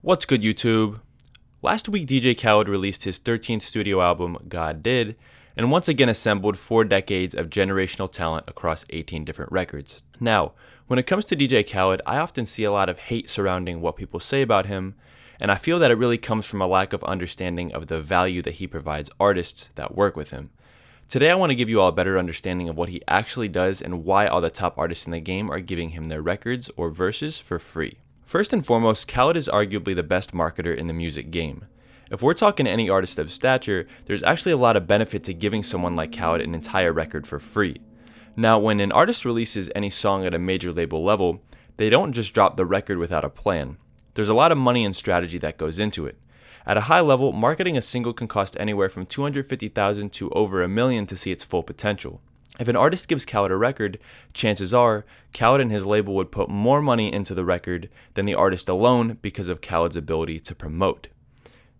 What's good, YouTube? Last week, DJ Khaled released his 13th studio album, God Did, and once again assembled 4 decades of generational talent across 18 different records. Now, when it comes to DJ Khaled, I often see a lot of hate surrounding what people say about him, and I feel that it really comes from a lack of understanding of the value that he provides artists that work with him. Today, I want to give you all a better understanding of what he actually does and why all the top artists in the game are giving him their records or verses for free. First and foremost, Khaled is arguably the best marketer in the music game. If we're talking to any artist of stature, there's actually a lot of benefit to giving someone like Khaled an entire record for free. Now, when an artist releases any song at a major label level, they don't just drop the record without a plan. There's a lot of money and strategy that goes into it. At a high level, marketing a single can cost anywhere from $250,000 to over $1 million to see its full potential. If an artist gives Khaled a record, chances are Khaled and his label would put more money into the record than the artist alone because of Khaled's ability to promote.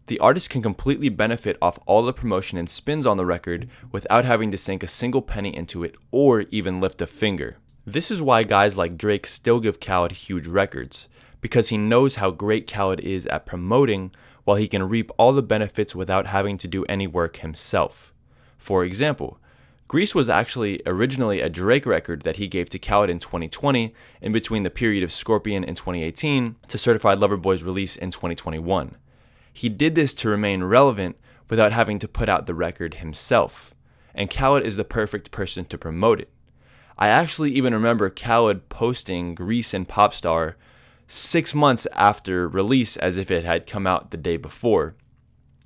The artist can completely benefit off all the promotion and spins on the record without having to sink a single penny into it or even lift a finger. This is why guys like Drake still give Khaled huge records, because he knows how great Khaled is at promoting while he can reap all the benefits without having to do any work himself. For example, Grease was actually originally a Drake record that he gave to Khaled in 2020 in between the period of Scorpion in 2018 to Certified Lover Boy's release in 2021. He did this to remain relevant without having to put out the record himself, and Khaled is the perfect person to promote it. I actually even remember Khaled posting Grease and Popstar 6 months after release as if it had come out the day before.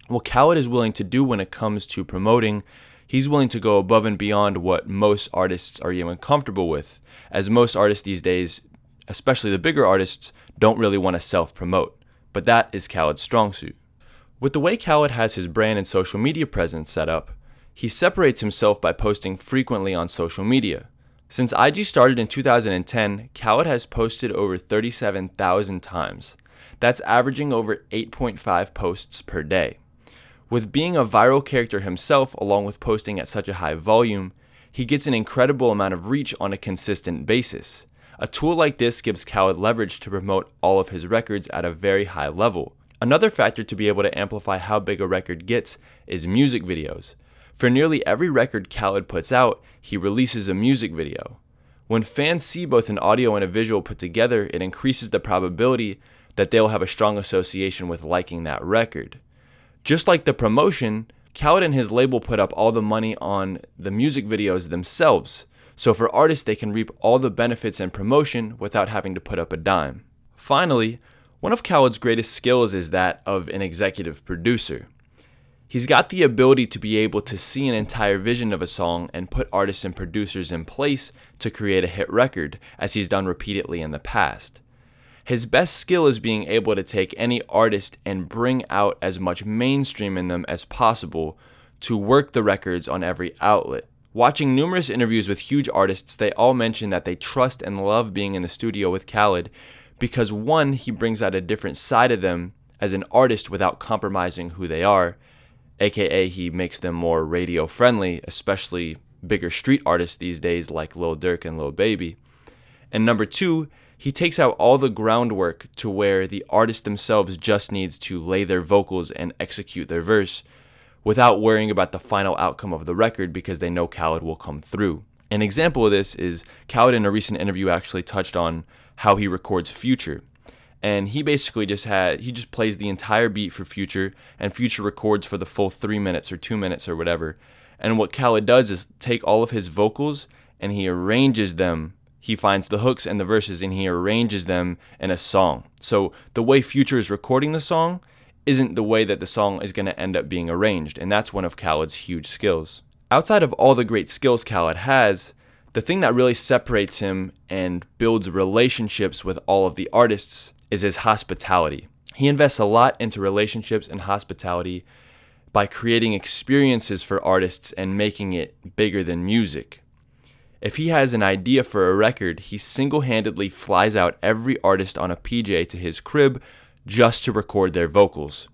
What Khaled is willing to do when it comes to promoting, he's willing to go above and beyond what most artists are even comfortable with, as most artists these days, especially the bigger artists, don't really want to self-promote. But that is Khaled's strong suit. With the way Khaled has his brand and social media presence set up, he separates himself by posting frequently on social media. Since IG started in 2010, Khaled has posted over 37,000 times. That's averaging over 8.5 posts per day. With being a viral character himself, along with posting at such a high volume, he gets an incredible amount of reach on a consistent basis. A tool like this gives Khaled leverage to promote all of his records at a very high level. Another factor to be able to amplify how big a record gets is music videos. For nearly every record Khaled puts out, he releases a music video. When fans see both an audio and a visual put together, it increases the probability that they'll have a strong association with liking that record. Just like the promotion, Khaled and his label put up all the money on the music videos themselves, so for artists they can reap all the benefits and promotion without having to put up a dime. Finally, one of Khaled's greatest skills is that of an executive producer. He's got the ability to be able to see an entire vision of a song and put artists and producers in place to create a hit record, as he's done repeatedly in the past. His best skill is being able to take any artist and bring out as much mainstream in them as possible to work the records on every outlet. Watching numerous interviews with huge artists, they all mention that they trust and love being in the studio with Khaled because, one, he brings out a different side of them as an artist without compromising who they are, aka he makes them more radio friendly, especially bigger street artists these days like Lil Durk and Lil Baby. And number two, he takes out all the groundwork to where the artist themselves just needs to lay their vocals and execute their verse without worrying about the final outcome of the record because they know Khaled will come through. An example of this is Khaled in a recent interview actually touched on how he records Future. And he basically just plays the entire beat for Future, and Future records for the full 3 minutes or 2 minutes or whatever. And what Khaled does is take all of his vocals and he arranges them. He finds the hooks and the verses and he arranges them in a song. So the way Future is recording the song isn't the way that the song is going to end up being arranged, and that's one of Khaled's huge skills. Outside of all the great skills Khaled has, the thing that really separates him and builds relationships with all of the artists is his hospitality. He invests a lot into relationships and hospitality by creating experiences for artists and making it bigger than music. If he has an idea for a record, he single-handedly flies out every artist on a PJ to his crib just to record their vocals.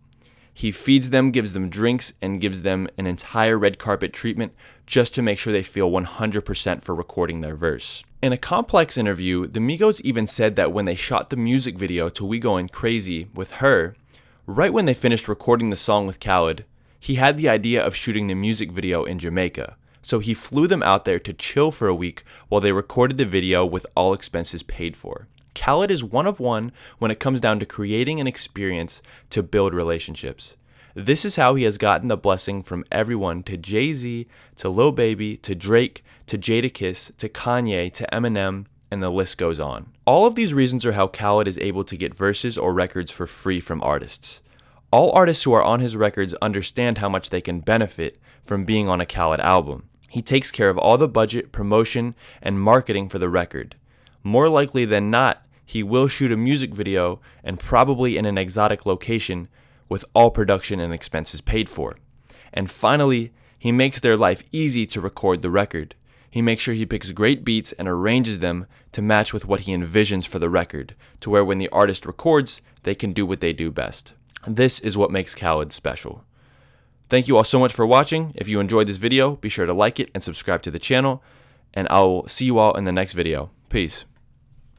He feeds them, gives them drinks, and gives them an entire red carpet treatment just to make sure they feel 100% for recording their verse. In a Complex interview, the Migos even said that when they shot the music video to We Going Crazy with h.e.r, right when they finished recording the song with Khaled, he had the idea of shooting the music video in Jamaica. So he flew them out there to chill for a week while they recorded the video with all expenses paid for. Khaled is one of one when it comes down to creating an experience to build relationships. This is how he has gotten the blessing from everyone to Jay-Z, to Lil Baby, to Drake, to Jadakiss, to Kanye, to Eminem, and the list goes on. All of these reasons are how Khaled is able to get verses or records for free from artists. All artists who are on his records understand how much they can benefit from being on a Khaled album. He takes care of all the budget, promotion, and marketing for the record. More likely than not, he will shoot a music video and probably in an exotic location with all production and expenses paid for. And finally, he makes their life easy to record the record. He makes sure he picks great beats and arranges them to match with what he envisions for the record, to where when the artist records, they can do what they do best. This is what makes Khaled special. Thank you all so much for watching. If you enjoyed this video, be sure to like it and subscribe to the channel, and I will see you all in the next video. Peace.